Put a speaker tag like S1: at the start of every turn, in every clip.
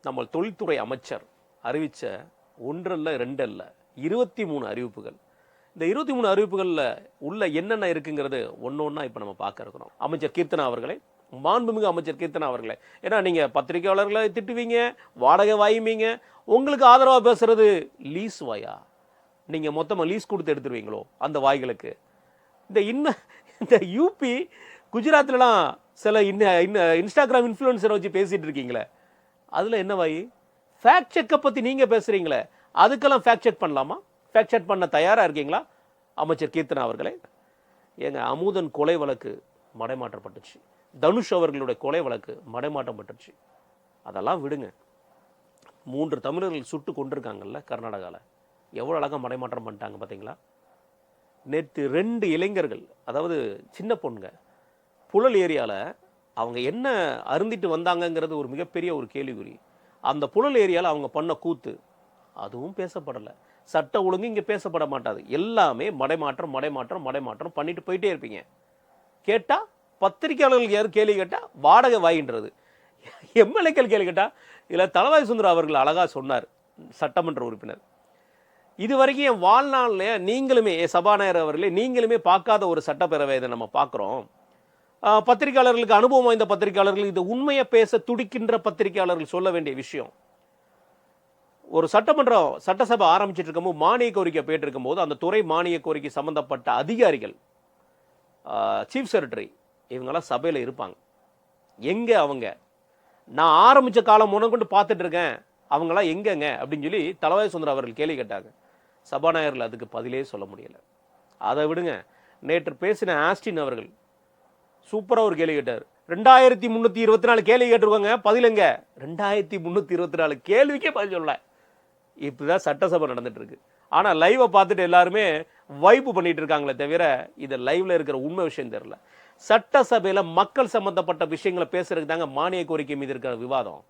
S1: நம்ம தொழில்துறை அமைச்சர் அறிவித்த ஒன்றல்ல ரெண்டல்ல 23 அறிவிப்புகள். இந்த 23 அறிவிப்புகளில் உள்ள என்னென்ன இருக்குங்கிறது ஒன்றா இப்போ நம்ம பார்க்க இருக்கிறோம். அமைச்சர் கீர்த்தனா அவர்களே, மாண்புமிகு அமைச்சர் கீர்த்தனா அவர்களே, ஏன்னா நீங்கள் பத்திரிகையாளர்களை திட்டுவீங்க, வாடகை வாயுமீங்க, உங்களுக்கு ஆதரவாக பேசுறது லீஸ் வாயா? நீங்கள் மொத்தமாக லீஸ் கொடுத்து எடுத்துருவீங்களோ அந்த வாய்களுக்கு? இந்த யூபி குஜராத்லலாம் சில இன்ஸ்டாகிராம் இன்ஃப்ளூயன்சரை வச்சு பேசிகிட்டு இருக்கீங்களே, அதில் என்ன வாய்? ஃபேக்ட் செக்கை பற்றி நீங்கள் பேசுகிறீங்களே, அதுக்கெல்லாம் ஃபேக்ட் செக் பண்ணலாமா? ஃபேக்ட் செக் பண்ண தயாராக இருக்கீங்களா அமைச்சர் கீர்த்தனா அவர்களே? எங்க அமுதன் கொலை வழக்கு மடைமாற்றப்பட்டுச்சு, தனுஷ் அவர்களுடைய கொலை வழக்கு மடைமாற்றப்பட்டுச்சு. அதெல்லாம் விடுங்க. 3 தமிழர்கள் சுட்டு கொண்டிருக்காங்கல்ல கர்நாடகாவில், எவ்வளோ அழகாக மடைமாற்றம் பண்ணிட்டாங்க பார்த்தீங்களா? நேற்று 2 இளைஞர்கள், அதாவது சின்ன பொண்ணுங்க, புழல் ஏரியாவில் அவங்க என்ன அருந்திட்டு வந்தாங்கங்கிறது ஒரு மிகப்பெரிய ஒரு கேள்விக்குறி. அந்த புழல் ஏரியாவில் அவங்க பண்ண கூத்து அதுவும் பேசப்படலை. சட்ட ஒழுங்கு இங்கே பேசப்பட மாட்டாது. எல்லாமே மடைமாற்றம் மடைமாற்றம் மடைமாற்றம் பண்ணிட்டு போயிட்டே இருப்பீங்க. கேட்டால் பத்திரிகையாளர்கள் யாரும் கேள்வி கேட்டால் வாடகை வாயின்றது, எம்எல்ஏக்கள் கேள்வி கேட்டால் இதில் தளவாய் சுந்தரம் அவர்கள் அழகாக சொன்னார், சட்டமன்ற உறுப்பினர். இது வரைக்கும் என் வாழ்நாளில் நீங்களுமே சபாநாயகர் அவர்களே நீங்களுமே பார்க்காத ஒரு சட்டப்பேரவை இதை நம்ம பார்க்குறோம். பத்திரிகையாளர்களுக்கு அனுபவம் வாய்ந்த பத்திரிகையாளர்கள், இது உண்மையை பேச துடிக்கின்ற பத்திரிகையாளர்கள் சொல்ல வேண்டிய விஷயம். ஒரு சட்டசபை ஆரம்பிச்சிட்டு இருக்கும்போது மானிய கோரிக்கை போயிட்டு இருக்கும்போது அந்த துறை மானிய கோரிக்கை சம்பந்தப்பட்ட அதிகாரிகள், சீஃப் செக்ரட்டரி, இவங்கெல்லாம் சபையில் இருப்பாங்க. எங்க அவங்க? நான் ஆரம்பித்த காலம் கொண்டு பார்த்துட்டு இருக்கேன், அவங்களாம் எங்கங்க அப்படின்னு சொல்லி தளவாய் சுந்தரம் அவர்கள் கேள்வி கேட்டாங்க. சபாநாயகர்கள் அதுக்கு பதிலே சொல்ல முடியலை. அதை விடுங்க. நேற்று பேசின ஆஸ்டின் அவர்கள் சூப்பராக ஒரு கேள்வி கேட்டார். 2324 கேள்வி கேட்டிருக்காங்க, பதில் எங்க? 2324 கேள்விக்கே பதில் சொல்ல. இப்படிதான் சட்டசபை நடந்துட்டு இருக்கு. ஆனால் லைவை பார்த்துட்டு எல்லாருமே வைப்பு பண்ணிட்டு இருக்காங்களே தவிர இதை லைவ்ல இருக்கிற உண்மை விஷயம் தெரியல. சட்டசபையில் மக்கள் சம்பந்தப்பட்ட விஷயங்களை பேசுறதுக்கு தாங்க மானிய கோரிக்கை மீது இருக்கிற விவாதம்.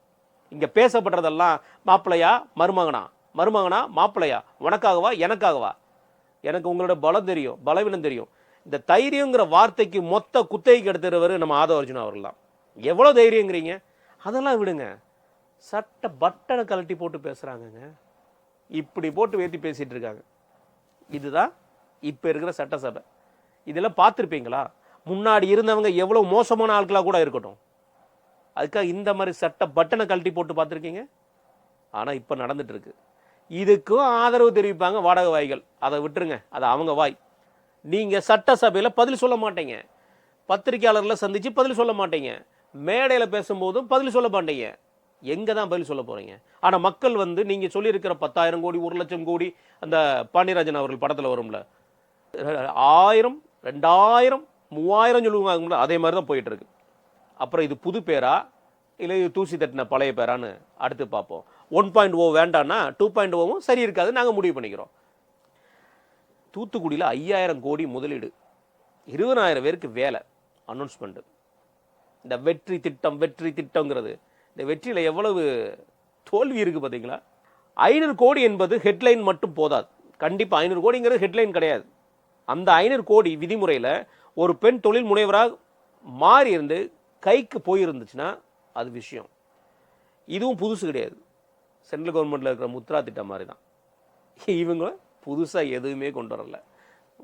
S1: இங்க பேசப்படுறதெல்லாம் மாப்பிள்ளையா மருமகனா, மருமகனா மாப்பிள்ளையா, உனக்காகவா எனக்காகவா? எனக்கு உங்களோட பலம் தெரியும், பலவீனம் தெரியும். இந்த தைரியங்கிற வார்த்தைக்கு மொத்த குத்தகைக்கு எடுத்துறவர் நம்ம ஆதவ அர்ஜுனா அவர்கள் தான். எவ்வளோ தைரியங்கிறீங்க? அதெல்லாம் விடுங்க. சட்ட பட்டனை கழட்டி போட்டு பேசுகிறாங்கங்க, இப்படி போட்டு ஏற்றி பேசிகிட்டு இருக்காங்க. இதுதான் இப்போ இருக்கிற சட்டசபை. இதெல்லாம் பார்த்துருப்பீங்களா? முன்னாடி இருந்தவங்க எவ்வளோ மோசமான ஆட்களாக கூட இருக்கட்டும், அதுக்காக இந்த மாதிரி சட்ட பட்டனை கழட்டி போட்டு பார்த்துருக்கீங்க? ஆனால் இப்போ நடந்துட்டு இருக்கு. இதுக்கும் ஆதரவு தெரிவிப்பாங்க வாடகை வாய்கள். அதை விட்டுருங்க, அது அவங்க வாய். நீங்கள் சட்டசபையில் பதில் சொல்ல மாட்டீங்க, பத்திரிகையாளர்களை சந்தித்து பதில் சொல்ல மாட்டீங்க, மேடையில் பேசும்போதும் பதில் சொல்ல மாட்டீங்க. எங்கே தான் பதில் சொல்ல போகிறீங்க? ஆனால் மக்கள் நீங்கள் சொல்லியிருக்கிற 10,000 கோடி 1,00,000 கோடி, அந்த பாண்டியராஜன் அவர்கள் படத்தில் வரும்ல, 1000 2000 3000 சொல்லுவாங்க, அதே மாதிரி தான் போயிட்டு இருக்கு. அப்புறம் இது புது பேரா இல்லை இது தூசி தட்டின பழைய பேரான்னு அடுத்து பார்ப்போம். 1.0 வேண்டான்னா 2.0வும் சரி இருக்காது, நாங்கள் முடிவு பண்ணிக்கிறோம். தூத்துக்குடியில் 5000 கோடி முதலீடு, 20,000 பேருக்கு வேலை அனௌன்ஸ்மெண்ட். இந்த வெற்றி திட்டங்கிறது, இந்த வெற்றியில் எவ்வளவு தோல்வி இருக்குது பார்த்தீங்களா? 500 கோடி என்பது ஹெட்லைன் மட்டும் போதாது. கண்டிப்பாக 500 கோடிங்கிறது ஹெட்லைன் கிடையாது. அந்த 500 கோடி விதிமுறையில் ஒரு பெண் தொழில் முனைவராக மாறி இருந்து கைக்கு போயிருந்துச்சுன்னா அது விஷயம். இதுவும் புதுசு கிடையாது. சென்ட்ரல் கவர்மெண்ட்டில் இருக்கிற முத்ரா திட்டம் மாதிரி தான். இவங்க புதுசாக எதுவுமே கொண்டு வரல,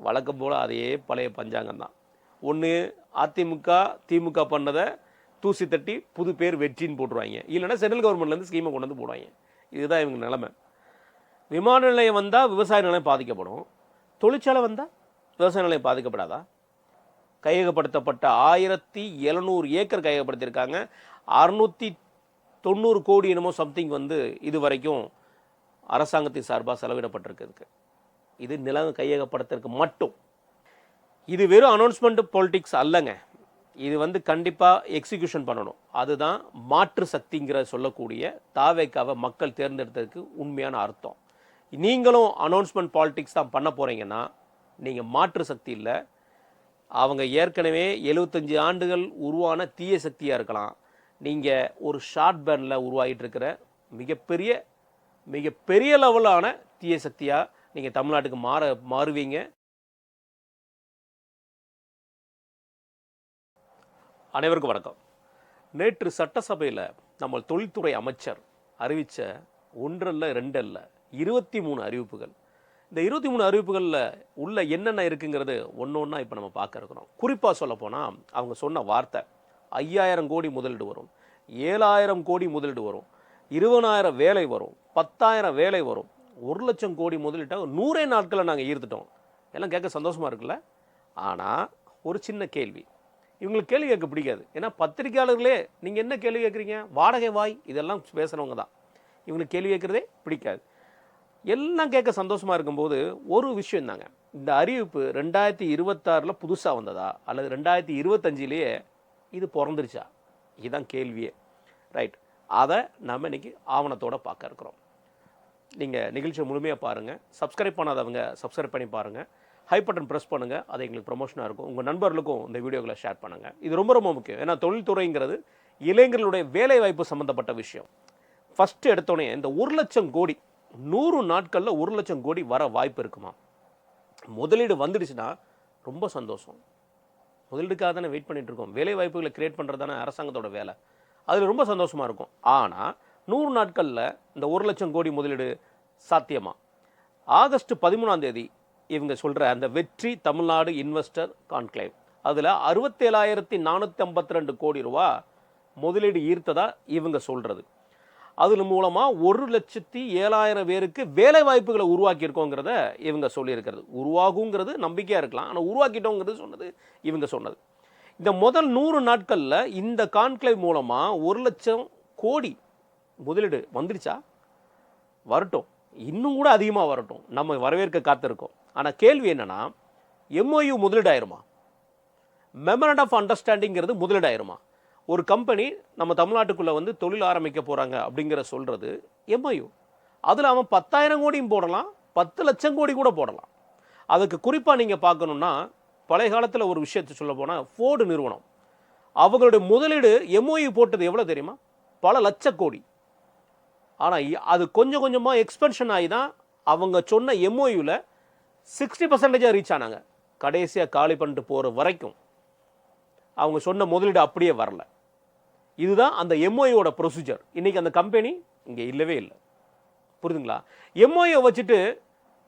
S1: வழக்கம் போல் அதே பழைய பஞ்சாங்கம் தான். ஒன்று அதிமுக திமுக பண்ணதை தூசி தட்டி புது பேர் வெற்றின்னு போட்டுருவாங்க, இல்லைன்னா சென்ட்ரல் கவர்மெண்ட்லேருந்து ஸ்கீமை கொண்டு வந்து போடுவாங்க. இதுதான் இவங்க நிலைமை. விமான நிலையம் வந்தால் விவசாய நிலையம் பாதிக்கப்படும், தொழிற்சாலை வந்தால் விவசாய நிலையம் பாதிக்கப்படாதா? கையகப்படுத்தப்பட்ட 1700 ஏக்கர் கையகப்படுத்தியிருக்காங்க. 690 கோடி என்னமோ சம்திங் இது வரைக்கும் அரசாங்கத்தின் சார்பாக செலவிடப்பட்டிருக்கு. இது நிலம் கையகப்படுத்துறதுக்கு மட்டும். இது வெறும் அனௌன்ஸ்மெண்ட் பொலிட்டிக்ஸ் அல்லங்க. இது கண்டிப்பாக எக்ஸிக்யூஷன் பண்ணணும். அதுதான் மாற்று சக்திங்கிற சொல்லக்கூடிய தாவேக்காவை மக்கள் தேர்ந்தெடுத்ததுக்கு உண்மையான அர்த்தம். நீங்களும் அனௌன்ஸ்மெண்ட் பாலிட்டிக்ஸ் தான் பண்ண போகிறீங்கன்னா நீங்கள் மாற்று சக்தி இல்லை. அவங்க ஏற்கனவே 75 ஆண்டுகள் உருவான தீய சக்தியாக இருக்கலாம். நீங்கள் ஒரு ஷார்ட் பேனில் உருவாகிட்டு இருக்கிற மிகப்பெரிய லெவலான தீய சக்தியாக நீங்கள் தமிழ்நாட்டுக்கு மாறுவீங்க. அனைவருக்கும் வணக்கம். நேற்று சட்டசபையில் நம்ம தொழில்துறை அமைச்சர் அறிவித்த ஒன்றல்ல ரெண்டல்ல 23 அறிவிப்புகள். இந்த 23 அறிவிப்புகளில் உள்ள என்னென்ன இருக்குங்கிறது ஒன்று ஒன்றா இப்போ நம்ம பார்க்க இருக்கிறோம். குறிப்பாக சொல்லப்போனால் அவங்க சொன்ன வார்த்தை 5000 கோடி முதலீடு வரும், 7000 கோடி முதலீடு வரும், 20,000 வேலை வரும், 10,000 வேலை வரும், 1,00,000 கோடி முதலீட்டாக 100 நாட்களில் நாங்கள் ஈர்த்துட்டோம். எல்லாம் கேட்க சந்தோஷமாக இருக்குல்ல? ஆனால் ஒரு சின்ன கேள்வி, இவங்களுக்கு கேள்வி கேட்க பிடிக்காது. ஏன்னா பத்திரிகையாளர்களே நீங்கள் என்ன கேள்வி கேட்குறீங்க, வாடகை வாய் இதெல்லாம் பேசுகிறவங்க தான். இவங்களுக்கு கேள்வி கேட்குறதே பிடிக்காது. எல்லாம் கேட்க சந்தோஷமாக இருக்கும்போது ஒரு விஷயம் தாங்க, இந்த அறிவிப்பு 2026 புதுசாக வந்ததா அல்லது 2025 இது பிறந்துருச்சா? இதுதான் கேள்வியே. ரைட், அதை நம்ம இன்னைக்கு ஆவணத்தோடு பார்க்க இருக்கிறோம். நீங்கள் நிகழ்ச்சியை முழுமையாக பாருங்கள். சப்ஸ்கிரைப் பண்ணாதவங்க சப்ஸ்கிரைப் பண்ணி பாருங்கள். ஹை பட்டன் ப்ரெஸ் பண்ணுங்கள், அது எங்களுக்கு ப்ரமோஷனாக இருக்கும். உங்கள் நண்பர்களுக்கும் இந்த வீடியோக்களை ஷேர் பண்ணுங்கள். இது ரொம்ப ரொம்ப முக்கியம். ஏன்னா தொழில்துறைங்கிறது இளைஞர்களுடைய வேலை வாய்ப்பு சம்மந்தப்பட்ட விஷயம். ஃபஸ்ட்டு எடுத்தோடனே இந்த 1,00,000 கோடி 100 நாட்களில் 1,00,000 கோடி வர வாய்ப்பு இருக்குமா? முதலீடு வந்துடுச்சுன்னா ரொம்ப சந்தோஷம். முதலீடுக்காக தானே வெயிட் பண்ணிட்டு இருக்கோம். வேலை வாய்ப்புகளை கிரியேட் பண்ணுறது தானே அரசாங்கத்தோட வேலை. அதில் ரொம்ப சந்தோஷமாக இருக்கும். ஆனால் 100 நாட்களில் இந்த 1,00,000 கோடி முதலீடு சாத்தியமா? ஆகஸ்ட் 13 இவங்க சொல்கிற அந்த வெற்றி தமிழ்நாடு இன்வெஸ்டர் கான்க்ளேவ், அதில் 67,452 கோடி ரூபா முதலீடு ஈர்த்ததா இவங்க சொல்கிறது. அதில் மூலமாக 1,07,000 பேருக்கு வேலை வாய்ப்புகளை உருவாக்கியிருக்கோங்கிறத இவங்க சொல்லியிருக்கிறது. உருவாகுங்கிறது நம்பிக்கையாக இருக்கலாம், ஆனால் உருவாக்கிட்டோங்கிறது சொன்னது இவங்க சொன்னது. இந்த முதல் 100 நாட்களில் இந்த கான்க்ளேவ் மூலமாக 1,00,000 கோடி முதலீடு வந்துடுச்சா? வரட்டும், இன்னும் கூட அதிகமாக வரட்டும், நம்ம வரவேற்க காத்திருக்கோம். ஆனால் கேள்வி என்னன்னா, எம்ஓயு முதலீடாயிருமா? மெமரண்ட் ஆஃப் அண்டர்ஸ்டாண்டிங்கிறது முதலீடாயிருமா? ஒரு கம்பெனி நம்ம தமிழ்நாட்டுக்குள்ளே வந்து தொழில் ஆரம்பிக்க போகிறாங்க அப்படிங்கிற சொல்கிறது எம்ஓயு. அதில் அவன் 10,000 கோடியும் போடலாம், 10,00,000 கோடி கூட போடலாம். அதுக்கு குறிப்பாக நீங்கள் பார்க்கணுன்னா, பழைய காலத்தில் ஒரு விஷயத்தை சொல்ல போனால் ஃபோர்டு நிறுவனம் அவங்களுடைய முதலீடு எம்ஓயு போட்டது எவ்வளோ தெரியுமா? பல லட்ச கோடி. ஆனால் அது கொஞ்சம் கொஞ்சமாக எக்ஸ்பென்ஷன் ஆகி தான் அவங்க சொன்ன எம்ஓயுவில் 60% ரீச் ஆனாங்க. கடைசியாக காலி பண்ணிட்டு போகிற வரைக்கும் அவங்க சொன்ன முதலீடு அப்படியே வரல. இதுதான் அந்த எம்ஓயோட ப்ரொசீஜர். இன்றைக்கி அந்த கம்பெனி இங்கே இல்லவே இல்லை. புரியுதுங்களா? எம்ஓயை வச்சுட்டு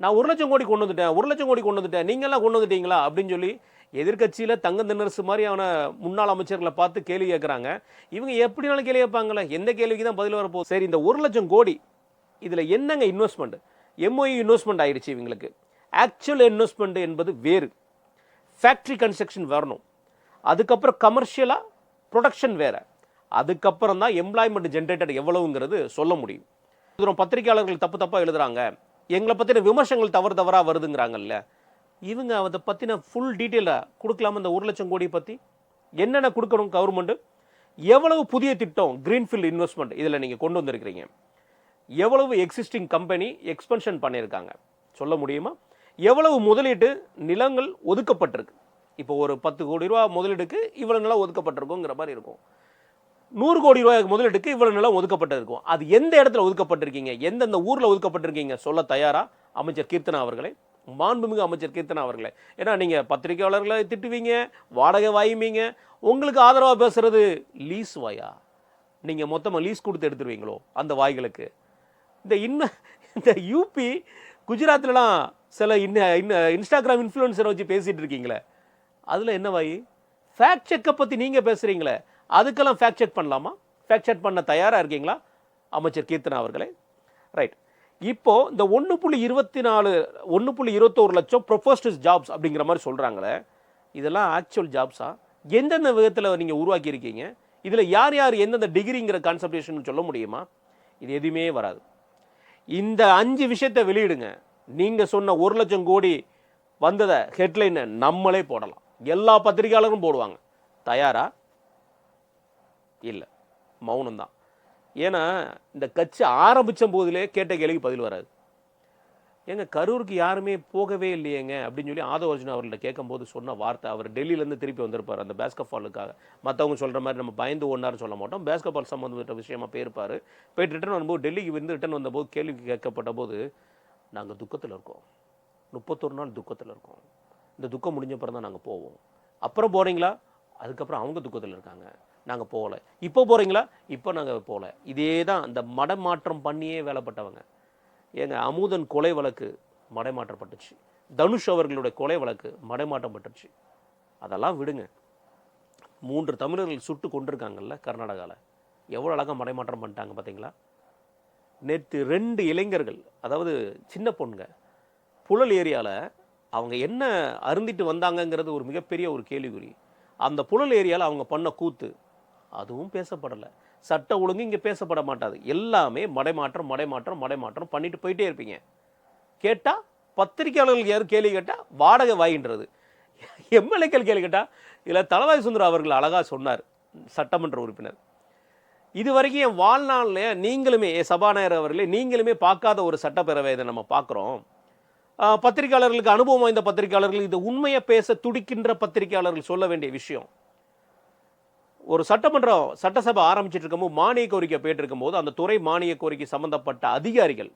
S1: நான் 1,00,000 கோடி கொண்டு வந்துட்டேன், 1,00,000 கோடி கொண்டு வந்துட்டேன், நீங்கள்லாம் கொண்டு வந்துட்டீங்களா அப்படின்னு சொல்லி எதிர்கட்சியில் தங்க திணறசு மாதிரியான முன்னாள் அமைச்சர்களை பார்த்து கேள்வி கேட்குறாங்க. இவங்க எப்படினாலும் கேள்வி கேட்பாங்களே, எந்த கேள்விக்கு தான் பதில் வரப்போகுது? சரி, இந்த 1,00,000 கோடி இதில் என்னங்க இன்வெஸ்ட்மெண்ட்? எம்ஓயு இன்வெஸ்ட்மெண்ட் ஆயிடுச்சு இவங்களுக்கு. ஆக்சுவல் இன்வெஸ்ட்மெண்ட் என்பது வேறு. ஃபேக்ட்ரி கன்ஸ்ட்ரக்ஷன் வரணும், அதுக்கப்புறம் கமர்ஷியலாக ப்ரொடக்ஷன் வேறு, அதுக்கப்புறம் தான் எம்ப்ளாய்மெண்ட் ஜென்ரேட்டட் எவ்வளவுங்கிறது சொல்ல முடியும். பத்திரிகையாளர்கள் தப்பு தப்பாக எழுதுறாங்க, எங்களை பற்றின விமர்சனங்கள் தவறாக வருதுங்கிறாங்கல்ல. இவங்க அதை பற்றின ஃபுல் டீட்டெயிலாக கொடுக்கலாமா? இந்த 1,00,000 கோடி பற்றி என்னென்ன கொடுக்கணும் கவர்மெண்ட்டு? எவ்வளவு புதிய திட்டம் கிரீன்ஃபீல்டு இன்வெஸ்ட்மெண்ட் இதில் நீங்கள் கொண்டு வந்திருக்கிறீங்க? எவ்வளவு எக்ஸிஸ்டிங் கம்பெனி எக்ஸ்பென்ஷன் பண்ணியிருக்காங்க சொல்ல முடியுமா? எவ்வளவு முதலீட்டு நிலங்கள் ஒதுக்கப்பட்டிருக்கு? இப்போ ஒரு 10 கோடி ரூபா முதலீடுக்கு இவ்வளோ நிலம் ஒதுக்கப்பட்டிருக்குங்கிற மாதிரி இருக்கும். 100 கோடி ரூபாய்க்கு முதலீட்டுக்கு இவ்வளோ நிலம் ஒதுக்கப்பட்டிருக்கும். அது எந்த இடத்துல ஒதுக்கப்பட்டிருக்கீங்க, எந்தெந்த ஊரில் ஒதுக்கப்பட்டிருக்கீங்க சொல்ல தயாரா அமைச்சர் கீர்த்தனா அவர்களே, மாண்புமிகு அமைச்சர் கீர்த்தனா அவர்களே? ஏன்னா நீங்கள் பத்திரிகையாளர்களை திட்டுவீங்க, வாடகை வாயுவீங்க, உங்களுக்கு ஆதரவாக பேசுறது லீஸ் வாயா? நீங்கள் மொத்தமாக லீஸ் கொடுத்து எடுத்துருவீங்களோ அந்த வாய்களுக்கு? இந்த யூபி குஜராத்லலாம் சில இன்ஸ்டாகிராம் இன்ஃப்ளூயன்சரை வச்சு பேசிகிட்டு இருக்கீங்களே, அதில் என்ன வாய்? ஃபேக்ட் செக்கை பற்றி நீங்கள் பேசுகிறீங்களே, அதுக்கெல்லாம் ஃபேக்ட் செக் பண்ணலாமா? ஃபேக்ட் செக் பண்ண தயாராக இருக்கீங்களா அமைச்சர் கீர்த்தனா அவர்களே? ரைட், இப்போது இந்த 1,21 லட்சம் ப்ரொபோஸ்டு ஜாப்ஸ் அப்படிங்கிற மாதிரி சொல்கிறாங்களே, இதெல்லாம் ஆக்சுவல் ஜாப்ஸா? எந்தெந்த விதத்தில் நீங்கள் உருவாக்கியிருக்கீங்க? இதில் யார் யார் எந்தெந்த டிகிரிங்கிற கான்செப்டேஷன் சொல்ல முடியுமா? இது எதுவுமே வராது. இந்த 5 விஷயத்தை வெளியிடுங்க. நீங்கள் சொன்ன 1,00,000 கோடி வந்ததை ஹெட்லைனை நம்மளே போடலாம், எல்லா பத்திரிகையாளரும் போடுவாங்க. தயாரா? இல்லை, மௌனம்தான். ஏன்னா இந்த கட்சி ஆரம்பித்த போதிலே கேட்ட கேள்விக்கு பதில் வராது. ஏங்க கரூருக்கு யாருமே போகவே இல்லையேங்க அப்படின்னு சொல்லி ஆதவ அர்ஜுனா அவர்கிட்ட கேட்கும்போது சொன்ன வார்த்தை, அவர் டெல்லியிலேருந்து திருப்பி வந்திருப்பார் அந்த பேஸ்கெட் பாலுக்காக. மற்றவங்க சொல்கிற மாதிரி நம்ம பயந்து ஒன்றாரு சொல்ல மாட்டோம், பேஸ்கெட் பால் சம்மந்தப்பட்ட விஷயமா போயிருப்பார். போயிட்டு ரிட்டன் வரும்போது, டெல்லிக்கு வந்து ரிட்டன் வந்தபோது கேள்வி கேட்கப்பட்ட போது, நாங்கள் துக்கத்தில் இருக்கோம், 31 நாள் துக்கத்தில் இருக்கோம், இந்த துக்கம் முடிஞ்ச அப்புறம் தான் நாங்கள் போவோம். அப்புறம் போகிறீங்களா? அதுக்கப்புறம் அவங்க துக்கத்தில் இருக்காங்க. நாங்கள் போகல. இப்போ போகிறீங்களா? இப்போ நாங்கள் போகல. இதே தான் அந்த மடமாற்றம் பண்ணியே வேலைப்பட்டவங்க. ஏங்க அமுதன் கொலை வழக்கு மடைமாற்றப்பட்டுச்சு, தனுஷ் அவர்களுடைய கொலை வழக்கு மடைமாற்றப்பட்டுச்சு. அதெல்லாம் விடுங்க. 3 தமிழர்கள் சுட்டு கொண்டிருக்காங்கல்ல கர்நாடகாவில், எவ்வளோ அழகாக மடைமாற்றம் பண்ணிட்டாங்க பார்த்தீங்களா? நேற்று 2 இளைஞர்கள், அதாவது சின்ன பொண்ணுங்க, புழல் ஏரியாவில் அவங்க என்ன அருந்திட்டு வந்தாங்கங்கிறது ஒரு மிகப்பெரிய ஒரு கேள்விக்குறி. அந்த புழல் ஏரியாவில் அவங்க பண்ண கூத்து அதுவும் பேசப்படலை. சட்ட ஒழுங்கு இங்கே பேசப்பட மாட்டாது. எல்லாமே மடைமாற்றம் மடைமாற்றம் மடைமாற்றம் பண்ணிட்டு போயிட்டே இருப்பீங்க. கேட்டால் பத்திரிகையாளர்கள் யாரும் கேள்வி கேட்டால் வாடகை வாங்கின்றது, எம்எல்ஏக்கள் கேள்வி கேட்டால் இதில் தளவாய் சுந்தரம் அவர்கள் அழகாக சொன்னார், சட்டமன்ற உறுப்பினர். இது வரைக்கும் என் வாழ்நாளில் நீங்களுமே சபாநாயகர் அவர்களே நீங்களுமே பார்க்காத ஒரு சட்டப்பேரவை இதை நம்ம பார்க்குறோம். பத்திரிகையாளர்களுக்கு அனுபவம் வாய்ந்த பத்திரிகையாளர்கள், இது உண்மையை பேச துடிக்கின்ற பத்திரிகையாளர்கள் சொல்ல வேண்டிய விஷயம். ஒரு சட்டசபை ஆரம்பிச்சிட்டு இருக்கும்போது மானிய கோரிக்கை போயிட்டு இருக்கும்போது அந்த துறை மானிய கோரிக்கை சம்பந்தப்பட்ட அதிகாரிகள்,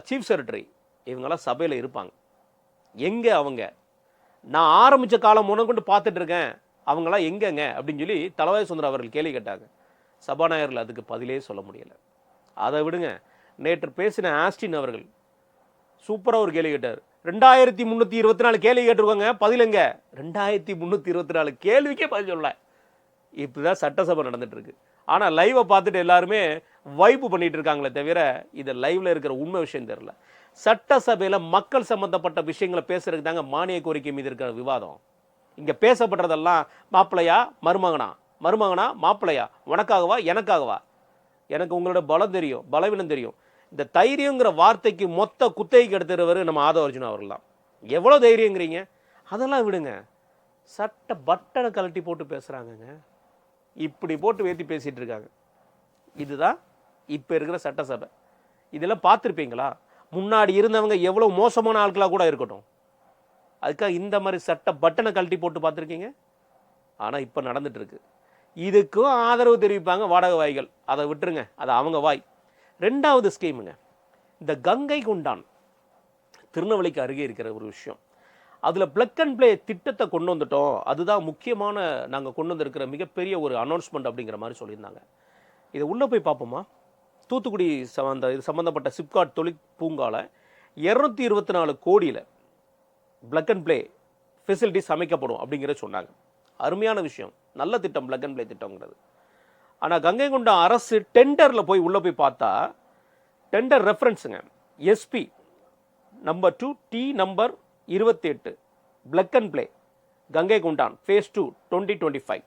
S1: சீஃப் செக்ரட்டரி, இவங்கெல்லாம் சபையில் இருப்பாங்க. எங்கே அவங்க? நான் ஆரம்பித்த காலம் கொண்டு பார்த்துட்டு இருக்கேன், அவங்களாம் எங்கங்க அப்படின்னு சொல்லி தளவாய் சுந்தரம் அவர்கள் கேள்வி கேட்டாங்க. சபாநாயகர்கள் அதுக்கு பதிலே சொல்ல முடியலை. அதை விடுங்க, நேற்று பேசின ஆஸ்டின் அவர்கள் சூப்பராக ஒரு கேள்வி கேட்டார். 2324 கேள்வி கேட்டிருக்காங்க, பதிலுங்க 2324 கேள்விக்கே பதில் சொல்லல. இப்படிதான் சட்டசபை நடந்துட்டு இருக்கு. ஆனால் லைவை பார்த்துட்டு எல்லாருமே வைப்பு பண்ணிட்டு இருக்காங்களே தவிர இது லைவ்ல இருக்கிற உண்மை விஷயம் தெரியல. சட்டசபையில் மக்கள் சம்பந்தப்பட்ட விஷயங்களை பேசுறதுக்கு தாங்க மானிய கோரிக்கை மீது இருக்கிற விவாதம். இங்க பேசப்படுறதெல்லாம் மாப்பிள்ளையா மருமகனா, மருமகனா மாப்பிள்ளையா, உனக்காகவா எனக்காகவா, எனக்கு உங்களோட பலம் தெரியும் பலவீனம் தெரியும். இந்த தைரியங்கிற வார்த்தைக்கு மொத்த குத்தகைக்கு எடுத்துறவர் நம்ம ஆதவ அர்ஜுனா அவர்கள் தான். எவ்வளோ தைரியங்கிறீங்க? அதெல்லாம் விடுங்க. சட்ட பட்டனை கழட்டி போட்டு பேசுகிறாங்கங்க, இப்படி போட்டு ஏற்றி பேசிகிட்டு இருக்காங்க. இதுதான் இப்போ இருக்கிற சட்டசபை. இதெல்லாம் பார்த்துருப்பீங்களா? முன்னாடி இருந்தவங்க எவ்வளோ மோசமான ஆட்களாக கூட இருக்கட்டும், அதுக்காக இந்த மாதிரி சட்ட பட்டனை கழட்டி போட்டு பார்த்துருக்கீங்க? ஆனால் இப்போ நடந்துட்டு இருக்கு. இதுக்கும் ஆதரவு தெரிவிப்பாங்க வாடகை வாய்கள், அதை விட்டுருங்க, அது அவங்க வாய். 2வது ஸ்கீமுங்க, இந்த கங்கை கொண்டான் திருநெல்வேலிக்கு அருகே இருக்கிற ஒரு விஷயம். அதில் பிளக் அண்ட் பிளே திட்டத்தை கொண்டு வந்துட்டோம், அதுதான் முக்கியமான நாங்கள் கொண்டு வந்திருக்கிற மிகப்பெரிய ஒரு அனௌன்ஸ்மெண்ட் அப்படிங்கிற மாதிரி சொல்லியிருந்தாங்க. இதை உள்ளே போய் பார்ப்போமா? தூத்துக்குடி இது சம்மந்தப்பட்ட சிப்காட் தொழில் பூங்கால 224 கோடியில் பிளக் அண்ட் பிளே ஃபெசிலிட்டிஸ் அமைக்கப்படும் அப்படிங்கிறத சொன்னாங்க. அருமையான விஷயம், நல்ல திட்டம் பிளக் அண்ட் பிளே திட்டங்கிறது. ஆனால் கங்கை கொண்ட அரசு டெண்டரில் போய் உள்ளே போய் பார்த்தா டெண்டர் ரெஃபரன்ஸுங்க எஸ்பி நம்பர் 2 டி number 28 plug and play Gangai Kondan phase 2 2025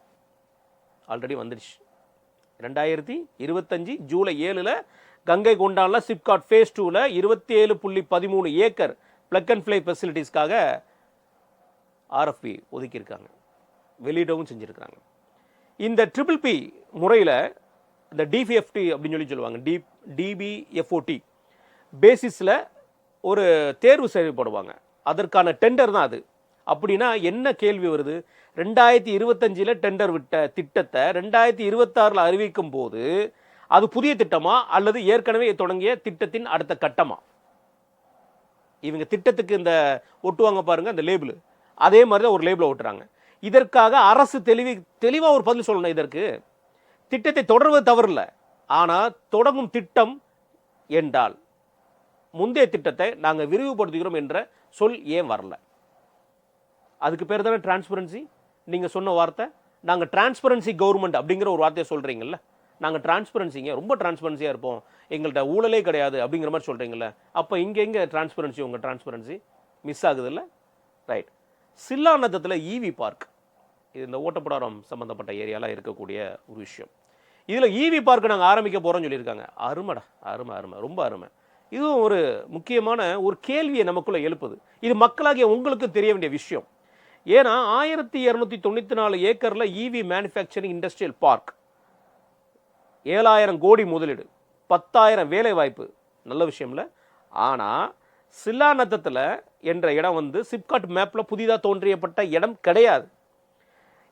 S1: already வந்துடுச்சு. 2025 ஜூலை 7 கங்கை கொண்டானில் சிப்காட் ஃபேஸ் 2ல 27.13 ஏக்கர் பிளக் அண்ட் பிளே ஃபெசிலிட்டிஸ்க்காக ஆர்எஃப்பி ஒதுக்கியிருக்காங்க, வெளியிடவும் செஞ்சுருக்காங்க. இந்த PPP முறையில் இந்த டிபிஎஃப்டி அப்படின்னு சொல்லுவாங்க, டிபிஎஃப்ஓடி பேசிஸில் ஒரு தேர்வு செய்யப்படுவாங்க. அதற்கான டெண்டர் தான் அது. அப்படின்னா என்ன கேள்வி வருது? 2025 டெண்டர் விட்ட திட்டத்தை 2026 அறிவிக்கும் போது அது புதிய திட்டமா அல்லது ஏற்கனவே தொடங்கிய திட்டத்தின் அடுத்த கட்டமா? இவங்க திட்டத்துக்கு இந்த ஒட்டுவாங்க பாருங்க அந்த லேபிள், அதே மாதிரி தான் ஒரு லேபிளை ஒட்டுறாங்க. இதற்காக அரசு தெளிவாக ஒரு பதில் சொல்லணும். இதற்கு திட்டத்தை தொடர்வது தவறில்லை, ஆனால் தொடங்கும் திட்டம் என்றால் முந்தைய திட்டத்தை நாங்கள் விரிவுபடுத்துகிறோம் என்ற சொல் ஏன் வரல? அதுக்கு பேர் தானே டிரான்ஸ்பரன்சி. நீங்கள் சொன்ன வார்த்தை, நாங்கள் டிரான்ஸ்பரன்சி கவர்மெண்ட் அப்படிங்கிற ஒரு வார்த்தையை சொல்கிறீங்கல்ல, நாங்கள் டிரான்ஸ்பரன்சிங்க ரொம்ப டிரான்ஸ்பரன்சியாக இருப்போம், எங்கள்கிட்ட ஊழலே கிடையாது அப்படிங்கிற மாதிரி சொல்கிறீங்கள. அப்போ இங்கே எங்கே டிரான்ஸ்பரன்சி? உங்கள் டிரான்ஸ்பரன்சி மிஸ் ஆகுது இல்லை? ரைட். சில்லாநத்தத்தில் இவி பார்க், இது இந்த ஓட்டப்படாரம் சம்மந்தப்பட்ட ஏரியாலாம் இருக்கக்கூடிய ஒரு விஷயம். இதில் இவி பார்க் நாங்கள் ஆரம்பிக்க போகிறோம்னு சொல்லியிருக்காங்க. அருமைடா, அருமை அருமை, ரொம்ப அருமை. இதுவும் ஒரு முக்கியமான ஒரு கேள்வியை நமக்குள்ளே எழுப்புது. இது மக்களாகிய உங்களுக்கு தெரிய வேண்டிய விஷயம். ஏன்னா 1294 ஏக்கரில் இவி மேனுஃபேக்சரிங் இண்டஸ்ட்ரியல் பார்க், 7000 கோடி முதலீடு, 10,000 வேலை வாய்ப்பு, நல்ல விஷயம்ல. ஆனால் சில்லாநத்தத்தில் என்ற இடம் வந்து சிப்காட் மேப்பில் புதிதாக தோன்றியப்பட்ட இடம் கிடையாது.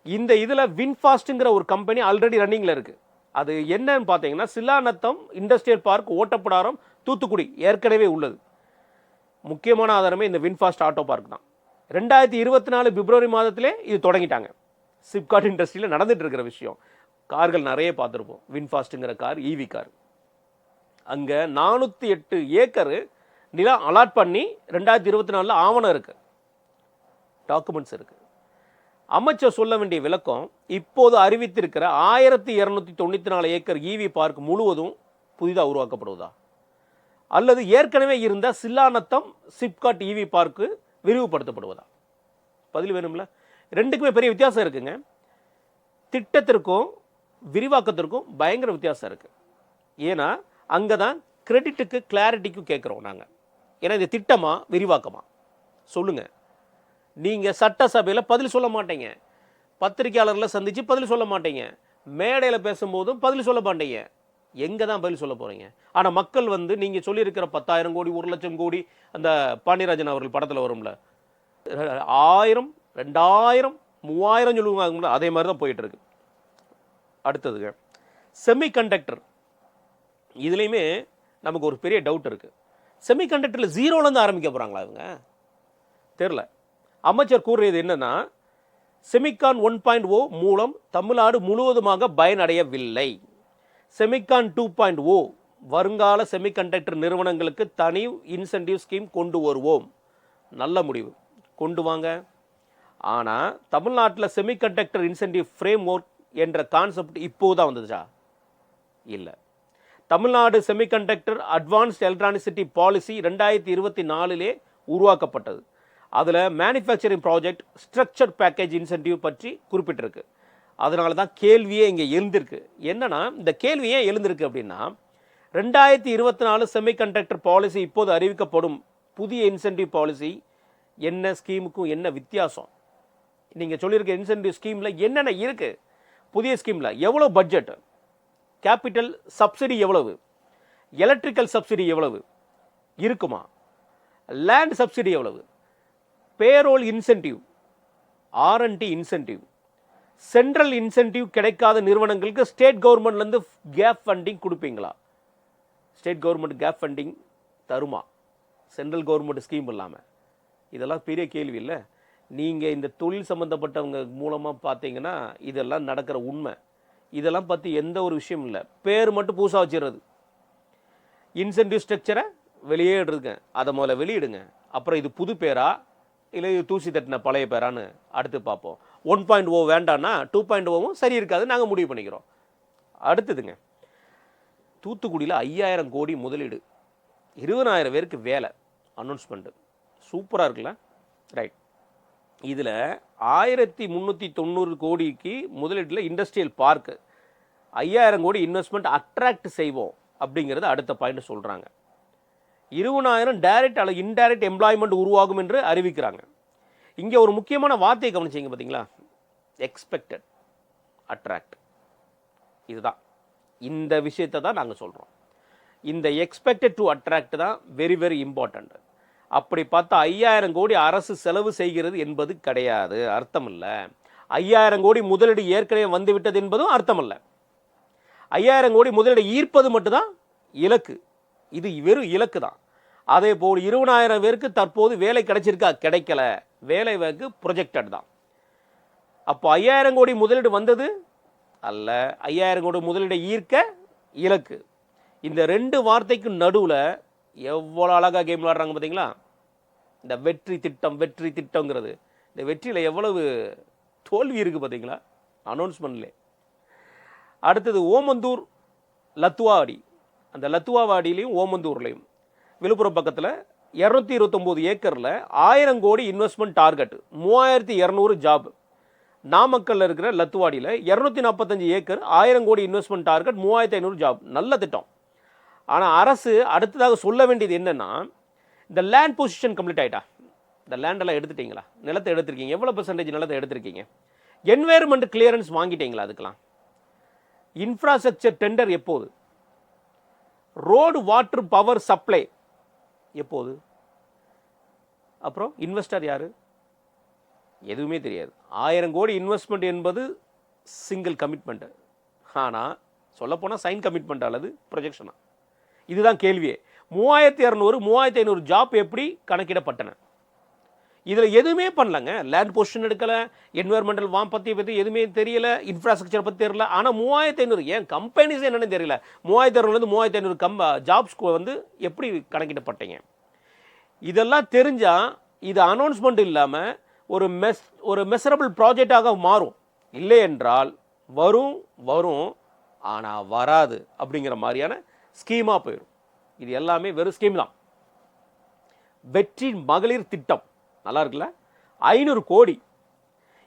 S1: இந்த இதில் வின்ஃபாஸ்ட்டுங்கிற ஒரு கம்பெனி ஆல்ரெடி ரன்னிங்கில் இருக்குது. அது என்னன்னு பார்த்தீங்கன்னா சில்லாநத்தம் இண்டஸ்ட்ரியல் பார்க் ஓட்டப்படாரம் தூத்துக்குடி ஏற்கனவே உள்ளது. முக்கியமான ஆதாரமே இந்த வின்ஃபாஸ்ட் ஆட்டோ பார்க் தான். 2024 பிப்ரவரி மாதத்திலே இது தொடங்கிட்டாங்க. சிப்காட் இண்டஸ்ட்ரியில் நடந்துட்டு இருக்கிற விஷயம். கார்கள் நிறைய பார்த்துருப்போம். வின்ஃபாஸ்ட்டுங்கிற கார், ஈவி கார். அங்கே 408 ஏக்கர் நிலம் அலாட் பண்ணி 2024 ஆவணம் இருக்கு, டாக்குமெண்ட்ஸ் இருக்கு. அமைச்சர் சொல்ல வேண்டிய விளக்கம், இப்போது அறிவித்திருக்கிற 1294 ஏக்கர் ஈவி பார்க் முழுவதும் புதிதாக உருவாக்கப்படுவதா, அல்லது ஏற்கனவே இருந்த சில்லாநத்தம் சிப்காட் ஈவி பார்க்கு விரிவுபடுத்தப்படுவதா? பதில் வேணும்ல. ரெண்டுக்குமே பெரிய வித்தியாசம் இருக்குங்க. திட்டத்திற்கும் விரிவாக்கத்திற்கும் பயங்கர வித்தியாசம் இருக்கு. ஏன்னா அங்கே தான் கிரெடிட்டுக்கு கிளாரிட்டிக்கும் கேட்குறோம் நாங்கள். ஏன்னா இது திட்டமா விரிவாக்கமா சொல்லுங்க. நீங்கள் சட்டசபையில் பதில் சொல்ல மாட்டீங்க, பத்திரிகையாளர்களை சந்தித்து பதில் சொல்ல மாட்டீங்க, மேடையில் பேசும்போதும் பதில் சொல்ல மாட்டீங்க. எங்கே தான் பதில் சொல்ல போகிறீங்க? ஆனால் மக்கள் வந்து நீங்கள் சொல்லியிருக்கிற 10,000 கோடி 1,00,000 கோடி, அந்த பாண்டியராஜன் அவர்கள் படத்தில் வரும்ல, 1000 2000 3000 சொல்லுவாங்க, அதே மாதிரி தான் போயிட்டுருக்கு. அடுத்ததுங்க செமிகண்டக்டர். இதுலேயுமே நமக்கு ஒரு பெரிய டவுட் இருக்குது. செமிகண்டக்டரில் ஜீரோலேருந்து ஆரம்பிக்க போகிறாங்களா இவங்க? தெரில. அமைச்சர் கூறுறது என்னன்னா, செமிகான் 1.0 மூலம் தமிழ்நாடு முழுவதுமாக பயனடையவில்லை. செமிகான் 2.0 வருங்கால செமிகண்டக்டர் நிறுவனங்களுக்கு தனி இன்சென்டிவ் ஸ்கீம் கொண்டு வருவோம். நல்ல முடிவு, கொண்டு வாங்க. ஆனால் தமிழ்நாட்டில் செமிகண்டக்டர் இன்சென்டிவ் ஃப்ரேம் ஒர்க் என்ற கான்செப்ட் இப்போதான் வந்துச்சா? இல்லை. Tamil Nadu semiconductor advanced Electronic City policy 2024 உருவாக்கப்பட்டது. அதில் manufacturing project structure package incentive பற்றி குறிப்பிட்டிருக்கு. அதனால தான் கேள்வியே இங்கே எழுந்திருக்கு. என்னன்னா, இந்த கேள்வி ஏன் எழுந்திருக்கு அப்படின்னா, 2024 செமிகண்டக்டர் பாலிசி இப்போது அறிவிக்கப்படும் புதிய இன்சென்டிவ் பாலிசி என்ன ஸ்கீமுக்கும் என்ன வித்தியாசம்? நீங்கள் சொல்லியிருக்க இன்சென்டிவ் ஸ்கீமில் என்னென்ன இருக்குது? புதிய ஸ்கீமில் எவ்வளோ பட்ஜெட், கேபிட்டல் சப்சிடி எவ்வளவு, எலக்ட்ரிக்கல் சப்சிடி எவ்வளவு இருக்குமா, லேண்ட் சப்சிடி எவ்வளவு, payroll incentive, R&D incentive, central incentive கிடைக்காத நிறுவனங்களுக்கு ஸ்டேட் கவர்மெண்ட்லேருந்து கேப் ஃபண்டிங் கொடுப்பீங்களா? ஸ்டேட் கவர்மெண்ட் கேப் ஃபண்டிங் தருமா சென்ட்ரல் கவர்மெண்ட் ஸ்கீம் இல்லாமல்? இதெல்லாம் பெரிய கேள்வி இல்லை. நீங்கள் இந்த தொழில் சம்மந்தப்பட்டவங்க மூலமாக பார்த்தீங்கன்னா இதெல்லாம் நடக்கிற உண்மை. இதெல்லாம் பற்றி எந்த ஒரு விஷயம் இல்லை. பேர் மட்டும் புதுசாக வச்சிடுறது. இன்சென்டிவ் ஸ்ட்ரக்சரை வெளியே எடுங்க, அதை முதல்ல வெளியிடுங்க. அப்புறம் இது புது பேரா இல்லை இது தூசி தட்டின பழைய பேரான்னு அடுத்து பார்ப்போம். 1.0 வேண்டான்னா 2.0வும் சரி இருக்காது, நாங்கள் முடிவு பண்ணிக்கிறோம். அடுத்ததுங்க, தூத்துக்குடியில் 5000 கோடி முதலீடு, 20,000 பேருக்கு வேலை அனௌன்ஸ்மெண்ட்டு. சூப்பராக இருக்குல்ல? ரைட். இதில் 1390 கோடிக்கு முதலீட்டில் இண்டஸ்ட்ரியல் பார்க்கு 5000 கோடி இன்வெஸ்ட்மெண்ட் அட்ராக்ட் செய்வோம் அப்படிங்கிறது அடுத்த பாயிண்ட் சொல்கிறாங்க. 20,000 டைரக்ட் அல்லது இன்டைரக்ட் எம்ப்ளாய்மெண்ட் உருவாகும் என்று அறிவிக்கிறாங்க. இங்கே ஒரு முக்கியமான வார்த்தையை கவனிச்சிங்க பார்த்தீங்களா? Expected, attract. இதுதான் இந்த விஷயத்தை தான் நாங்கள் சொல்கிறோம். இந்த எக்ஸ்பெக்டட் டு அட்ராக்ட் தான் வெரி வெரி இம்பார்ட்டண்ட். அப்படி பார்த்தா 5000 கோடி அரசு செலவு செய்கிறது என்பது கிடையாது, அர்த்தம் இல்லை. 5000 கோடி முதலீடு ஏற்கனவே வந்துவிட்டது என்பதும் அர்த்தம் இல்லை. 5000 கோடி முதலீடு ஈர்ப்பது மட்டும்தான் இலக்கு. இது வெறும் இலக்கு தான். அதே போல் 20,000 பேருக்கு தற்போது வேலை கிடைச்சிருக்கா? கிடைக்கல. வேலை வாய்ப்பு ப்ரொஜெக்டட் தான். அப்போ 5000 கோடி முதலீடு வந்தது அல்ல, 5000 கோடி முதலீடை ஈர்க்க இலக்கு. இந்த ரெண்டு வார்த்தைக்கு நடுவில் எவ்வளோ அழகாக கேம் விளாடுறாங்க பார்த்தீங்களா? இந்த வெற்றி திட்டம் வெற்றி திட்டங்கிறது, இந்த வெற்றியில் எவ்வளவு தோல்வி இருக்குது பார்த்தீங்களா அனௌன்ஸ்மெண்ட்லே. அடுத்தது ஓமந்தூர் லத்துவாடி. அந்த லத்துவாவாடியிலையும் ஓமந்தூர்லையும் விழுப்புரம் பக்கத்தில் 229 ஏக்கரில் 1000 கோடி இன்வெஸ்ட்மெண்ட் டார்கெட், 3200 ஜாப். நாமக்கல்ல இருக்கிற லத்துவாடியில் 245 ஏக்கர், 1000 கோடி இன்வெஸ்ட்மெண்ட் டார்கெட், 3500 ஜாப். நல்ல திட்டம். ஆனால் அரசு அடுத்ததாக சொல்ல வேண்டியது என்னன்னா, இந்த லேண்ட் பொசிஷன் கம்ப்ளீட் ஆகிட்டா? இந்த லேண்டெல்லாம் எடுத்துட்டீங்களா? நிலத்தை எடுத்திருக்கீங்க, எவ்வளோ பெர்சன்டேஜ் நிலத்தை எடுத்திருக்கீங்க? என்வைரன்மெண்ட் கிளியரன்ஸ் வாங்கிட்டீங்களா? அதுக்கெல்லாம் இன்ஃப்ராஸ்ட்ரக்சர் டெண்டர் எப்போது? ரோடு வாட்டர் பவர் சப்ளை எப்போது? அப்புறம் இன்வெஸ்டர் யாரு? எதுவுமே தெரியாது. 1000 கோடி இன்வெஸ்ட்மெண்ட் என்பது சிங்கிள் கமிட்மெண்ட். ஆனால் சொல்லப்போனால் சைன் கமிட்மெண்ட் அல்லது ப்ரொஜெக்ஷனா? இதுதான் கேள்வியே. 3200 3500 ஜாப் எப்படி கணக்கிடப்பட்டன? இதில் எதுவுமே பண்ணலங்க. லேண்ட் பொசிஷன் எடுக்கலை, என்வரன்மெண்டல் வாம் பற்றி எதுவுமே தெரியல, இன்ஃப்ராஸ்ட்ரக்சர் பற்றி தெரியல. ஆனால் 3500 ஏன் கம்பெனிஸ் என்னன்னு தெரியல. 3500 3500 ஜாப்ஸ் வந்து எப்படி கணக்கிடப்பட்டீங்க? இதெல்லாம் தெரிஞ்சால் இது அனௌன்ஸ்மெண்ட் இல்லாமல் ஒரு மெசரபிள் ப்ராஜெக்டாக மாறும். இல்லை என்றால் வரும் ஆனால் வராது அப்படிங்கிற மாதிரியான ஸ்கீமாக போயிடும். இது எல்லாமே வெறும் ஸ்கீம் தான். வெற்றி மகளிர் திட்டம் நல்லா இருக்குல்ல, 500 கோடி.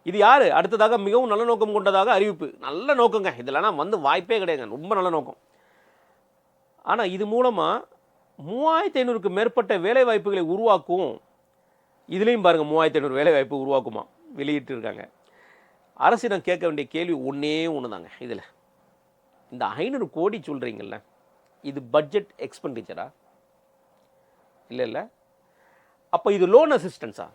S1: இது யாரு? அடுத்ததாக மிகவும் நல்ல நோக்கம் கொண்டதாக அறிவிப்பு. நல்ல நோக்கங்க, இதெல்லாம் வந்து வாய்ப்பே கிடையாதுங்க, ரொம்ப நல்ல நோக்கம். ஆனால் இது மூலமாக 3500க்கு மேற்பட்ட வேலை வாய்ப்புகளை உருவாக்கும். இதுலேயும் பாருங்க 3500 வேலை வாய்ப்பு உருவாக்குமா வெளியிட்டு இருக்காங்க. அரசிடம் கேட்க வேண்டிய கேள்வி ஒன்றே ஒன்று தாங்க. இதில் இந்த 500 கோடி சொல்கிறீங்கல்ல, இது பட்ஜெட் எக்ஸ்பெண்டிச்சரா? இல்லை. அப்போ இது லோன் அசிஸ்டன்ஸா?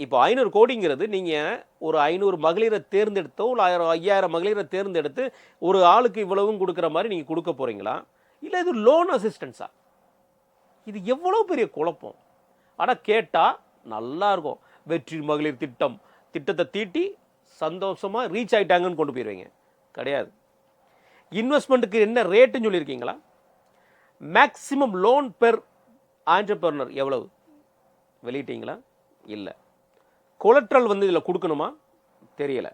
S1: இப்போ 500 கோடிங்கிறது நீங்கள் ஒரு 500 மகளிரை தேர்ந்தெடுத்தோ இல்லை 5000 மகளிரை தேர்ந்தெடுத்து ஒரு ஆளுக்கு இவ்வளவும் கொடுக்குற மாதிரி நீங்கள் கொடுக்க போகிறீங்களா, இல்லை இது லோன் அசிஸ்டன்ஸா? இது எவ்வளோ பெரிய குழப்பம். ஆனால் கேட்டால் நல்லா இருக்கும். வெற்றி மகளிர் திட்டத்தை தீட்டி சந்தோஷமாக ரீச் ஆகிட்டாங்கன்னு கொண்டு போயிடுவீங்க. கிடையாது. இன்வெஸ்ட்மெண்ட்டுக்கு என்ன ரேட்டுன்னு சொல்லியிருக்கீங்களா? மேக்ஸிமம் லோன் பெர் ஆண்டர்பிரனர் எவ்வளவு வெளியிட்டீங்களா? இல்லை. கொலட்ரல் வந்து இதில் கொடுக்கணுமா? தெரியலை.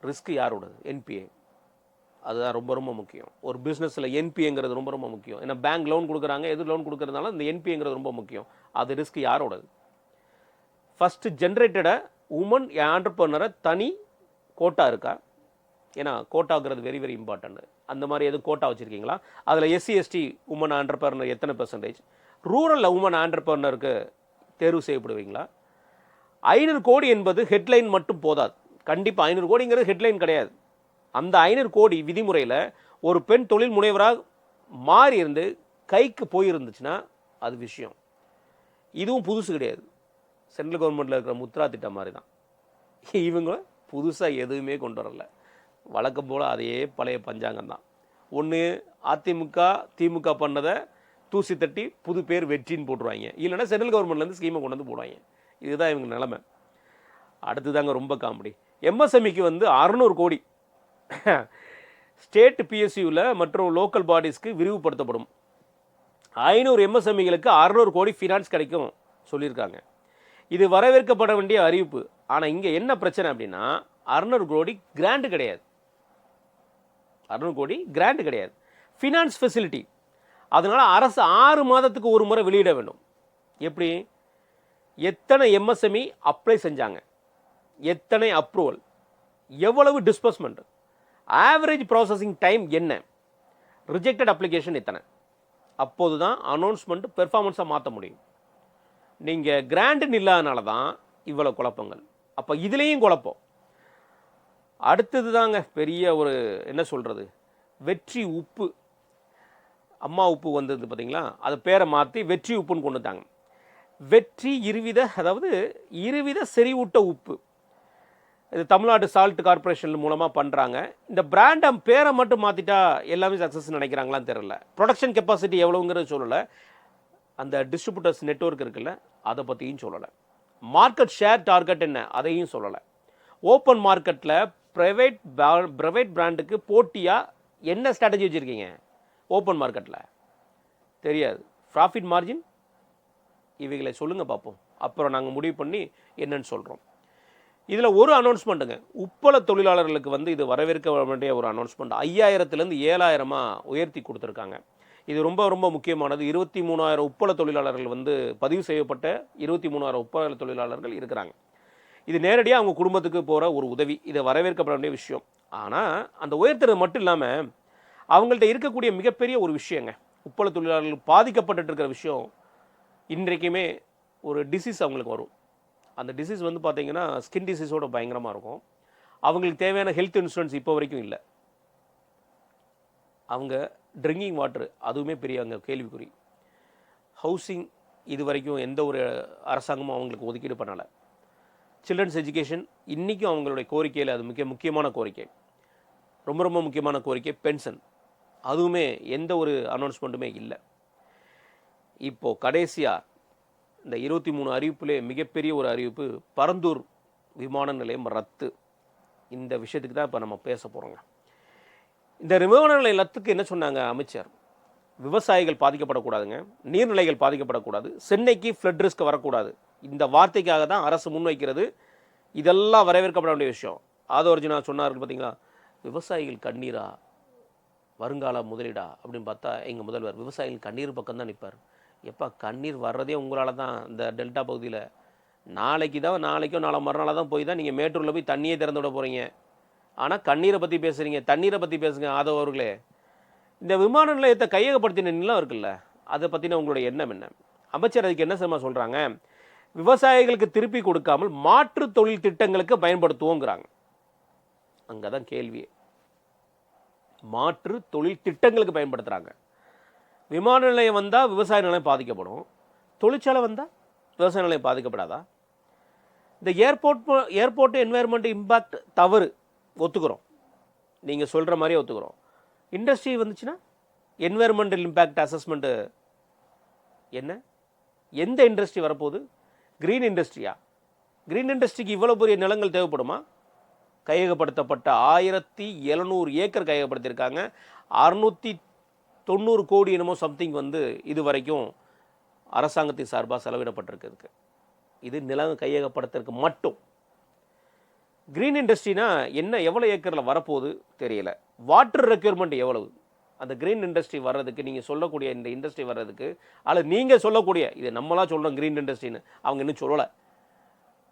S1: ரிஸ்க் யாரோடது? என்பிஏ. அதுதான் ரொம்ப ரொம்ப முக்கியம். ஒரு பிஸ்னஸில் என்பிஏங்கிறது ரொம்ப ரொம்ப முக்கியம். ஏன்னா பேங்க் லோன் கொடுக்குறாங்க, எது லோன் கொடுக்குறதுனால இந்த என்பிஏங்கிறது ரொம்ப முக்கியம். அது ரிஸ்க் யாரோடது? ஃபஸ்ட்டு ஜென்ரேட்டடை உமன் ஆண்டர்பிரனரை தனி கோட்டா இருக்கா? ஏன்னா கோட்டாங்கிறது வெரி வெரி இம்பார்ட்டன்ட். அந்த மாதிரி எதுவும் கோட்டா வச்சுருக்கீங்களா? அதில் எஸ்சி எஸ்டி உமன் ஆண்டர்பிரனர் எத்தனை %? ரூரலில் உமன் ஆண்டர்பிரனருக்கு தேர்வு செய்யப்படுவீங்களா? 500 கோடி என்பது ஹெட்லைன் மட்டும் போதாது. கண்டிப்பாக 500 கோடிங்கிறது ஹெட்லைன் கிடையாது. அந்த 500 கோடி விதிமுறையில் ஒரு பெண் தொழில் முனைவராக மாறி இருந்து கைக்கு போயிருந்துச்சுன்னா அது விஷயம். இதுவும் புதுசு கிடையாது. சென்ட்ரல் கவர்மெண்ட்டில் இருக்கிற முத்ரா திட்டம் மாதிரி தான். இவங்க புதுசாக எதுவுமே கொண்டு வரல. வழக்கம் போல் அதே பழைய பஞ்சாங்கம் தான். ஒன்று அதிமுக திமுக பண்ணதை தூசி தட்டி புது பேர் வெற்றின்னு போட்டுருவாங்க, இல்லைன்னா சென்ட்ரல் கவர்மெண்ட்லேருந்து ஸ்கீமை கொண்டு வந்து போடுவாங்க. இதுதான் இவங்க நிலைமை. அடுத்து தாங்க ரொம்ப காமெடி. எம்எஸ்எம்இக்கு வந்து 600 கோடி ஸ்டேட் பிஎஸ்யூவில் மற்றும் லோக்கல் பாடிஸ்க்கு விரிவுபடுத்தப்படும். 500 எம்எஸ்எம்இகளுக்கு 600 கோடி ஃபினான்ஸ் கிடைக்கும் சொல்லியிருக்காங்க. இது வரவேற்கப்பட வேண்டிய அறிவிப்பு. ஆனால் இங்கே என்ன பிரச்சனை அப்படின்னா 600 கோடி கிராண்ட் கிடையாது. 600 கோடி கிராண்ட் கிடையாது, ஃபினான்ஸ் ஃபெசிலிட்டி. அதனால் அரசு 6 மாதத்துக்கு ஒரு முறை வெளியிட வேண்டும். எப்படி? எத்தனை எம்எஸ்எம்இ அப்ளை செஞ்சாங்க, எத்தனை அப்ரூவல், எவ்வளவு டிஸ்பர்ஸ்மெண்ட், ஆவரேஜ் ப்ராசஸிங் டைம் என்ன, ரிஜெக்டட் அப்ளிகேஷன் எத்தனை. அப்போது தான் அனௌன்ஸ்மெண்ட் பெர்ஃபார்மன்ஸாக மாற்ற முடியும். நீங்கள் கிராண்டுன்னு இல்லாதனால தான் இவ்வளோ குழப்பங்கள். அப்போ இதுலேயும் குழப்பம். அடுத்தது தாங்க பெரிய ஒரு என்ன சொல்கிறது, வெற்றி உப்பு. அம்மா உப்பு வந்தது பார்த்தீங்களா, அது பேரை மாற்றி வெற்றி உப்புன்னு கொண்டு வந்தாங்க. வெற்றி இருவித செறிவூட்ட உப்பு. இது தமிழ்நாடு சால்ட் கார்பரேஷன் மூலமாக பண்ணுறாங்க. இந்த பிராண்டை பேரை மட்டும் மாற்றிட்டா எல்லாமே சக்ஸஸ் நினைக்கிறாங்களான்னு தெரியல. ப்ரொடக்ஷன் கெப்பாசிட்டி எவ்வளோங்கிறது சொல்லலை. அந்த டிஸ்ட்ரிபியூட்டர்ஸ் நெட்வொர்க் இருக்குல்ல, அதை பற்றியும் சொல்லலை. மார்க்கெட் ஷேர் டார்கெட் என்ன, அதையும் சொல்லலை. ஓப்பன் மார்க்கெட்டில் ப்ரைவேட் பிராண்டுக்கு போட்டியாக என்ன ஸ்ட்ராட்டஜி வச்சுருக்கீங்க? ஓப்பன் மார்க்கெட்டில் தெரியாது. ப்ராஃபிட் மார்ஜின் இவைகளை சொல்லுங்கள் பார்ப்போம், அப்புறம் நாங்கள் முடிவு பண்ணி என்னன்னு சொல்கிறோம். இதில் ஒரு அனௌன்ஸ்மெண்ட்டுங்க, உப்பள தொழிலாளர்களுக்கு வந்து இது வரவேற்க வேண்டிய ஒரு அனௌன்ஸ்மெண்ட். 5000லேருந்து 7000 உயர்த்தி கொடுத்துருக்காங்க. இது ரொம்ப ரொம்ப முக்கியமானது. 23,000 உப்பள தொழிலாளர்கள் வந்து பதிவு செய்யப்பட்ட 23,000 உப்பள தொழிலாளர்கள் இருக்கிறாங்க. இது நேரடியாக அவங்க குடும்பத்துக்கு போகிற ஒரு உதவி. இதை வரவேற்கப்பட வேண்டிய விஷயம். ஆனால் அந்த உயர்த்துறது மட்டும் இல்லாமல் அவங்கள்ட்ட இருக்கக்கூடிய மிகப்பெரிய ஒரு விஷயங்க, உப்பள தொழிலாளர்கள் பாதிக்கப்பட்டு இருக்கிற விஷயம். இன்றைக்குமே ஒரு டிசீஸ் அவங்களுக்கு வரும். அந்த டிசீஸ் வந்து பார்த்திங்கன்னா ஸ்கின் டிசீஸோட பயங்கரமாக இருக்கும். அவங்களுக்கு தேவையான ஹெல்த் இன்சூரன்ஸ் இப்போ வரைக்கும் இல்லை. அவங்க ட்ரிங்கிங் வாட்டர் அதுவுமே பெரிய அங்கே கேள்விக்குறி. ஹவுசிங் இது வரைக்கும் எந்த ஒரு அரசாங்கமும் அவங்களுக்கு ஒதுக்கீடு பண்ணலை. சில்ட்ரன்ஸ் எஜுகேஷன் இன்றைக்கும் அவங்களுடைய கோரிக்கையில் அது முக்கியமான கோரிக்கை, ரொம்ப ரொம்ப முக்கியமான கோரிக்கை. பென்ஷன் அதுவுமே எந்த ஒரு அனௌன்ஸ்மெண்ட்டுமே இல்லை. இப்போது கடைசியாக இந்த 23 அறிவிப்பிலே மிகப்பெரிய ஒரு அறிவிப்பு, பரந்தூர் விமான நிலையம் ரத்து. இந்த விஷயத்துக்கு தான் இப்போ நம்ம பேச போகிறோங்க. இந்த விமான நிலையம் ரத்துக்கு என்ன சொன்னாங்க அமைச்சர்? விவசாயிகள் பாதிக்கப்படக்கூடாதுங்க, நீர்நிலைகள் பாதிக்கப்படக்கூடாது, சென்னைக்கு ஃப்ளட் ரிஸ்க் வரக்கூடாது. இந்த வார்த்தைக்காக தான் அரசு முன்வைக்கிறது. இதெல்லாம் வரவேற்கப்பட வேண்டிய விஷயம். ஆதவர்ஜுனா சொன்னார்கள் பார்த்தீங்களா, விவசாயிகள் கண்ணீரா வருங்கால முதலீடா அப்படின்னு பார்த்தா எங்கள் முதல்வர் விவசாயிகள் கண்ணீர் பக்கம் தான் நிற்பார். எப்போ கண்ணீர் வர்றதே உங்களால் தான். இந்த டெல்டா பகுதியில் நாளைக்கோ நாளை மறுநாளாக தான் போய் தான் நீங்கள் மேட்டூரில் போய் தண்ணியே திறந்து விட போகிறீங்க. ஆனால் கண்ணீரை பற்றி பேசுகிறீங்க. தண்ணீரை பற்றி பேசுங்க ஆதவ அவர்களே. இந்த விமான நிலையத்தை கையகப்படுத்தின நிலம் இருக்குல்ல, அதை பற்றின உங்களுடைய எண்ணம் என்ன? அமைச்சர் அதுக்கு என்ன செய்ய சொல்கிறாங்க, விவசாயிகளுக்கு திருப்பி கொடுக்காமல் மாற்று தொழில் திட்டங்களுக்கு பயன்படுத்துவோங்கிறாங்க. அங்கே தான் கேள்வியே. மாற்று தொழில் திட்டங்களுக்கு பயன்படுத்துகிறாங்க. விமான நிலையம் வந்தால் விவசாய நிலையம் பாதிக்கப்படும், தொழிற்சாலை வந்தால் விவசாய நிலையம் பாதிக்கப்படாதா? இந்த ஏர்போர்ட் என்வாயர்மெண்ட் இம்பாக்ட் தவறு, ஒத்துக்கிறோம். நீங்கள் சொல்கிற மாதிரியே ஒத்துக்கிறோம். இண்டஸ்ட்ரி வந்துச்சுன்னா என்வாயர்மெண்டல் இம்பேக்ட் அசஸ்மெண்ட்டு என்ன? எந்த இண்டஸ்ட்ரி வரப்போகுது? க்ரீன் இண்டஸ்ட்ரியா? க்ரீன் இண்டஸ்ட்ரிக்கு இவ்வளோ பெரிய நிலங்கள் தேவைப்படுமா? கையகப்படுத்தப்பட்ட 1700 ஏக்கர் கையகப்படுத்தியிருக்காங்க. 690 கோடி என்னமோ சம்திங் வந்து இது வரைக்கும் அரசாங்கத்தின் சார்பாக செலவிடப்பட்டிருக்கு. இது நிலம் கையகப்படுத்துறதுக்கு மட்டும். க்ரீன் இண்டஸ்ட்ரினா என்ன, எவ்வளோ ஏக்கரில் வரப்போகுது தெரியல. வாட்டர் ரெக்யர்மெண்ட் எவ்வளவு? அந்த க்ரீன் இண்டஸ்ட்ரி வர்றதுக்கு, நீங்கள் சொல்லக்கூடிய இந்த இண்டஸ்ட்ரி வர்றதுக்கு, அல்லது நீங்கள் சொல்லக்கூடிய, இது நம்மளாம் சொல்கிறோம் க்ரீன் இண்டஸ்ட்ரின்னு, அவங்க இன்னும் சொல்லலை.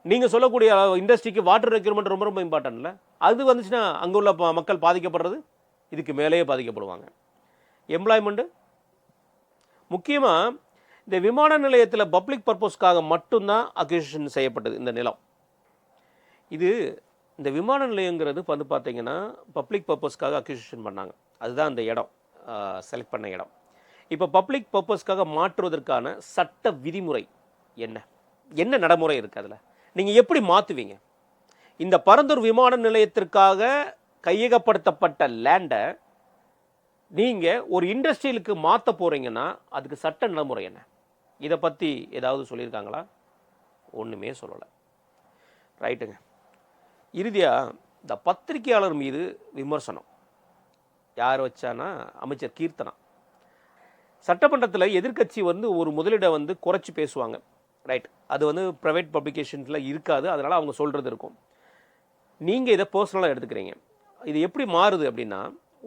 S1: நீங்கள் சொல்லக்கூடிய இண்டஸ்ட்ரிக்கு வாட்டர் ரெக்யர்மெண்ட் ரொம்ப ரொம்ப இம்பார்ட்டன்ட்ல. அது வந்துச்சுன்னா அங்கே உள்ள மக்கள் பாதிக்கப்படுறது இதுக்கு மேலேயே பாதிக்கப்படுவாங்க. எம்ப்ளாய்மெண்ட்டு முக்கியமாக இந்த விமான நிலையத்தில் பப்ளிக் பர்பஸ்க்காக மட்டும்தான் அக்விசிஷன் செய்யப்பட்டது இந்த நிலம். இது இந்த விமான நிலையங்கிறது வந்து பார்த்தீங்கன்னா பப்ளிக் பர்பஸ்க்காக அக்விசிஷன் பண்ணாங்க. அதுதான் அந்த இடம் செலக்ட் பண்ண இடம். இப்போ பப்ளிக் பர்பஸ்க்காக மாற்றுவதற்கான சட்ட விதிமுறை என்ன நடைமுறை இருக்குது? அதில் நீங்கள் எப்படி மாற்றுவீங்க? இந்த பரந்தூர் விமான நிலையத்திற்காக கையகப்படுத்தப்பட்ட லேண்டை நீங்கள் ஒரு இண்டஸ்ட்ரியலுக்கு மாற்ற போகிறீங்கன்னா அதுக்கு சட்ட நடைமுறை என்ன? இதை பற்றி ஏதாவது சொல்லியிருக்காங்களா? ஒன்றுமே சொல்லலை. ரைட்டுங்க. இறுதியாக இந்த பத்திரிகையாளர் மீது விமர்சனம் யார் வச்சானா, அமைச்சர் கீர்த்தனா. சட்டமன்றத்தில் எதிர்க்கட்சி வந்து ஒரு முதலீடை வந்து குறைச்சி பேசுவாங்க. ரைட், அது வந்து ப்ரைவேட் பப்ளிகேஷன்ஸில் இருக்காது, அதனால் அவங்க சொல்கிறது இருக்கும். நீங்கள் இதை பர்சனலாக எடுத்துக்கிறீங்க. இது எப்படி மாறுது அப்படின்னா,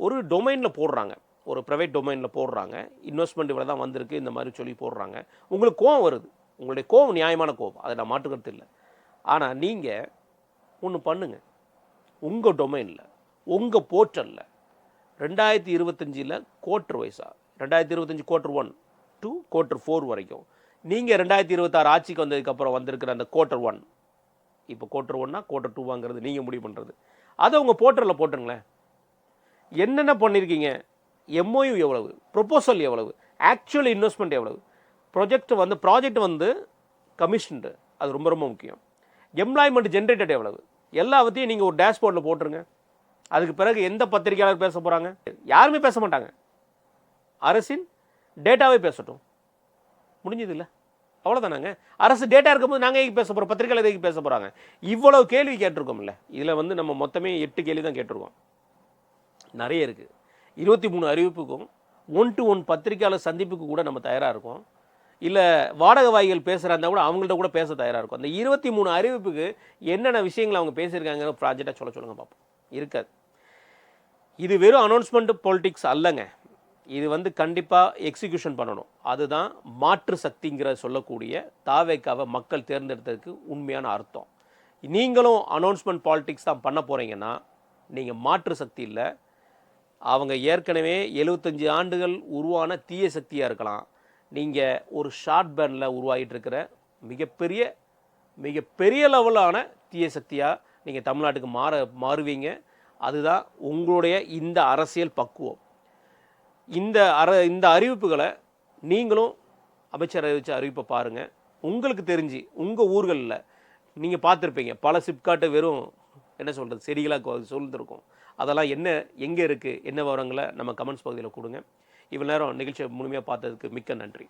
S1: ஒரு டொமைனில் போடுறாங்க, ஒரு ப்ரைவேட் டொமைனில் போடுறாங்க, இன்வெஸ்ட்மெண்ட் இவ்வளோ தான் வந்திருக்கு இந்த மாதிரி சொல்லி போடுறாங்க. உங்களுக்கு கோவம் வருது, உங்களுடைய கோவம் நியாயமான கோவம், அதை நான் மாற்றுக்கிறது இல்லை. ஆனால் நீங்கள் ஒன்று பண்ணுங்க, உங்கள் டொமைனில் உங்கள் போர்ட்டலில் 2025 குவார்ட்டர் வைஸாக 2025 Q1 to Q4 வரைக்கும், நீங்கள் 2026 ஆட்சிக்கு வந்ததுக்கப்புறம் வந்திருக்கிற அந்த Q1, இப்போ Q1னா Q2 வாங்கிறது நீங்கள் முடிவு பண்ணுறது, அதை உங்கள் போர்ட்டலில் போட்டுருங்களேன். என்னென்ன பண்ணியிருக்கீங்க, எம்ஓயு எவ்வளவு, ப்ரொப்போசல் எவ்வளவு, ஆக்சுவல் இன்வெஸ்ட்மெண்ட் எவ்வளவு, ப்ராஜெக்ட் வந்து கமிஷன்டு, அது ரொம்ப ரொம்ப முக்கியம். எம்ப்ளாய்மெண்ட் ஜென்ரேட்டட் எவ்வளவு, எல்லாத்தையும் நீங்கள் ஒரு டேஷ்போர்டில் போட்டுருங்க. அதுக்கு பிறகு எந்த பத்திரிகையாளர் பேச போகிறாங்க? யாருமே பேச மாட்டாங்க. அரசின் டேட்டாவே பேசட்டும், முடிஞ்சது இல்லை, அவ்வளோதானாங்க. அரசு டேட்டா இருக்கும்போது நாங்கள் எதுக்கு பேச போகிறோம், பத்திரிகையாளர் எதுக்கு பேச போகிறாங்க? இவ்வளவு கேள்வி கேட்டிருக்கோம்ல. இதில் வந்து நம்ம மொத்தமே 8 கேள்வி தான் கேட்டிருக்கோம். நிறைய இருக்குது. 23 அறிவிப்புக்கும் 1-to-1 பத்திரிகையாளர் சந்திப்புக்கு கூட நம்ம தயாராக இருக்கோம். இல்லை வாடகை வாய்கள் பேசுகிறா இருந்தால் கூட அவங்கள்ட்ட கூட பேச தயாராக இருக்கும். அந்த 23 அறிவிப்புக்கு என்னென்ன விஷயங்கள் அவங்க பேசியிருக்காங்கிற ப்ராஜெக்டாக சொல்லுங்கள் பார்ப்போம். இருக்காது. இது வெறும் அனௌன்ஸ்மெண்ட் பொலிட்டிக்ஸ் அல்லங்க. இது வந்து கண்டிப்பாக எக்ஸிக்யூஷன் பண்ணணும். அதுதான் மாற்று சக்திங்கிற சொல்லக்கூடிய தாவேக்காவை மக்கள் தேர்ந்தெடுத்ததுக்கு உண்மையான அர்த்தம். நீங்களும் அனௌன்ஸ்மெண்ட் பாலிட்டிக்ஸ் தான் பண்ண போகிறீங்கன்னா நீங்கள் மாற்று சக்தி இல்லை. அவங்க ஏற்கனவே 75 ஆண்டுகள் உருவான தீய சக்தியாக இருக்கலாம். நீங்கள் ஒரு ஷார்ட் பேனில் உருவாகிட்டு இருக்கிற மிகப்பெரிய லெவலான தீய சக்தியாக நீங்கள் தமிழ்நாட்டுக்கு மாறுவீங்க. அதுதான் உங்களுடைய இந்த அரசியல் பக்குவம். இந்த அறிவிப்புகளை நீங்களும் அமைச்சர் அறிவித்த அறிவிப்பை பாருங்கள். உங்களுக்கு தெரிஞ்சு உங்கள் ஊர்களில் நீங்கள் பார்த்துருப்பீங்க, பல சிப்காட்டு வெறும் என்ன சொல்கிறது செடிகளாக சொல்லிருக்கும். அதெல்லாம் எங்கே இருக்குது, என்ன விவரங்களை நம்ம கமெண்ட்ஸ் பகுதியில் கொடுங்க. இவ்வளோ நேரம் நிகழ்ச்சியை முழுமையாக பார்த்ததுக்கு மிக்க நன்றி.